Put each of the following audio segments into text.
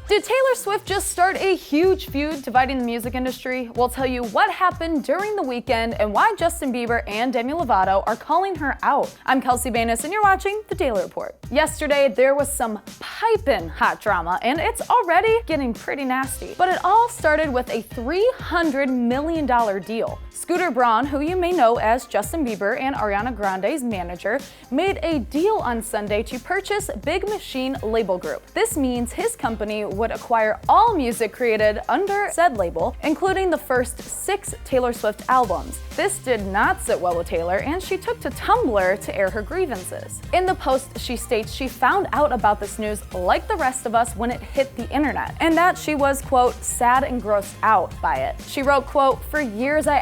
Did Taylor Swift just start a huge feud dividing the music industry? We'll tell you what happened during the weekend and why Justin Bieber and Demi Lovato are calling her out. I'm Kelsey Banas and you're watching The Daily Report. Yesterday, there was some piping hot drama and it's already getting pretty nasty. But it all started with a $300 million deal. Scooter Braun, who you may know as Justin Bieber and Ariana Grande's manager, made a deal on Sunday to purchase Big Machine Label Group. This means his company would acquire all music created under said label, including the first 6 Taylor Swift albums. This did not sit well with Taylor, and she took to Tumblr to air her grievances. In the post, she states she found out about this news like the rest of us when it hit the internet, and that she was, quote, sad and grossed out by it. She wrote, quote, "For years I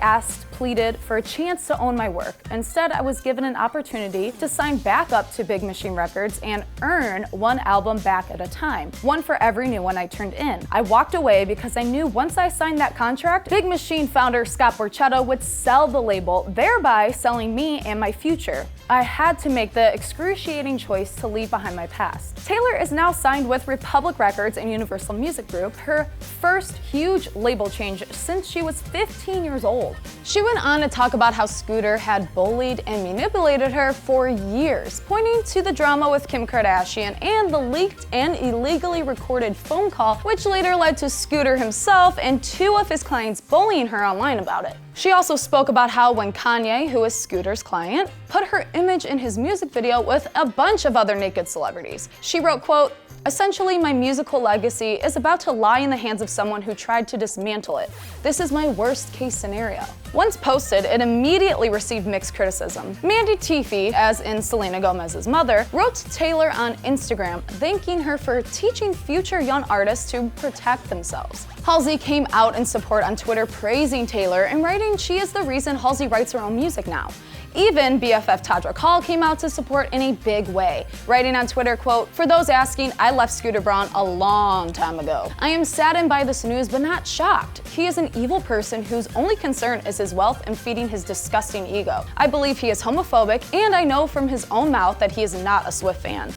pleaded for a chance to own my work. Instead, I was given an opportunity to sign back up to Big Machine Records and earn 1 album back at a time, 1 for every new one I turned in. I walked away because I knew once I signed that contract, Big Machine founder Scott Borchetta would sell the label, thereby selling me and my future. I had to make the excruciating choice to leave behind my past." Taylor is now signed with Republic Records and Universal Music Group, her first huge label change since she was 15 years old. She went on to talk about how Scooter had bullied and manipulated her for years, pointing to the drama with Kim Kardashian and the leaked and illegally recorded phone call, which later led to Scooter himself and 2 of his clients bullying her online about it. She also spoke about how when Kanye, who is Scooter's client, put her image in his music video with a bunch of other naked celebrities. She wrote, quote, "Essentially, my musical legacy is about to lie in the hands of someone who tried to dismantle it. This is my worst case scenario." Once posted, it immediately received mixed criticism. Mandy Teefee, as in Selena Gomez's mother, wrote to Taylor on Instagram, thanking her for teaching future young artists to protect themselves. Halsey came out in support on Twitter, praising Taylor and writing she is the reason Halsey writes her own music now. Even BFF Todrick Hall came out to support in a big way, writing on Twitter, quote, "For those asking, I left Scooter Braun a long time ago. I am saddened by this news, but not shocked. He is an evil person whose only concern is his wealth and feeding his disgusting ego. I believe he is homophobic, and I know from his own mouth that he is not a Swift fan."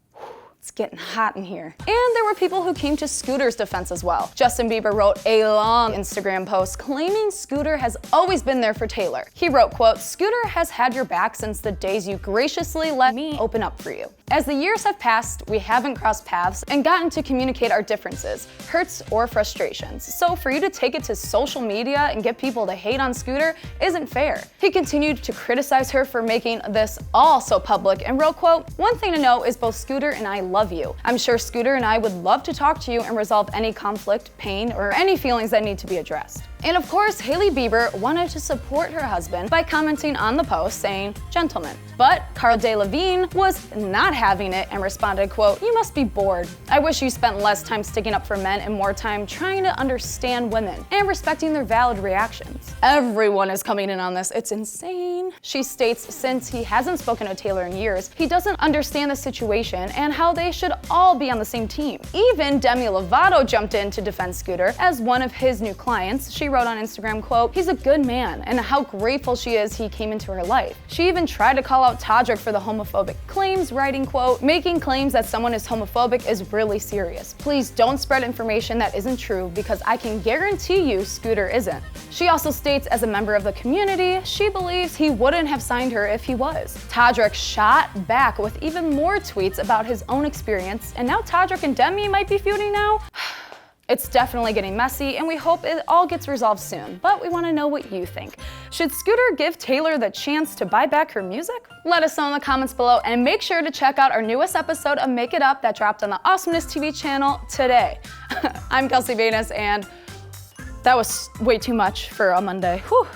It's getting hot in here. And there were people who came to Scooter's defense as well. Justin Bieber wrote a long Instagram post claiming Scooter has always been there for Taylor. He wrote, quote, "Scooter has had your back since the days you graciously let me open up for you. As the years have passed, we haven't crossed paths and gotten to communicate our differences, hurts or frustrations. So for you to take it to social media and get people to hate on Scooter isn't fair." He continued to criticize her for making this all so public and wrote, quote, "One thing to know is both Scooter and I love you. I'm sure Scooter and I would love to talk to you and resolve any conflict, pain, or any feelings that need to be addressed." And of course, Hailey Bieber wanted to support her husband by commenting on the post saying, "Gentlemen." But Cara Delevingne was not having it and responded, quote, "You must be bored. I wish you spent less time sticking up for men and more time trying to understand women and respecting their valid reactions." Everyone is coming in on this. It's insane. She states since he hasn't spoken to Taylor in years, he doesn't understand the situation and how they should all be on the same team. Even Demi Lovato jumped in to defend Scooter as one of his new clients. She wrote on Instagram, quote, "He's a good man," and how grateful she is he came into her life. She even tried to call out Todrick for the homophobic claims, writing, quote, "Making claims that someone is homophobic is really serious. Please don't spread information that isn't true because I can guarantee you Scooter isn't." She also states as a member of the community, she believes he wouldn't have signed her if he was. Todrick shot back with even more tweets about his own experience, and now Todrick and Demi might be feuding now? It's definitely getting messy, and we hope it all gets resolved soon, but we want to know what you think. Should Scooter give Taylor the chance to buy back her music? Let us know in the comments below, and make sure to check out our newest episode of Make It Up that dropped on the Awesomeness TV channel today. I'm Kelsey Banas, and that was way too much for a Monday. Whew.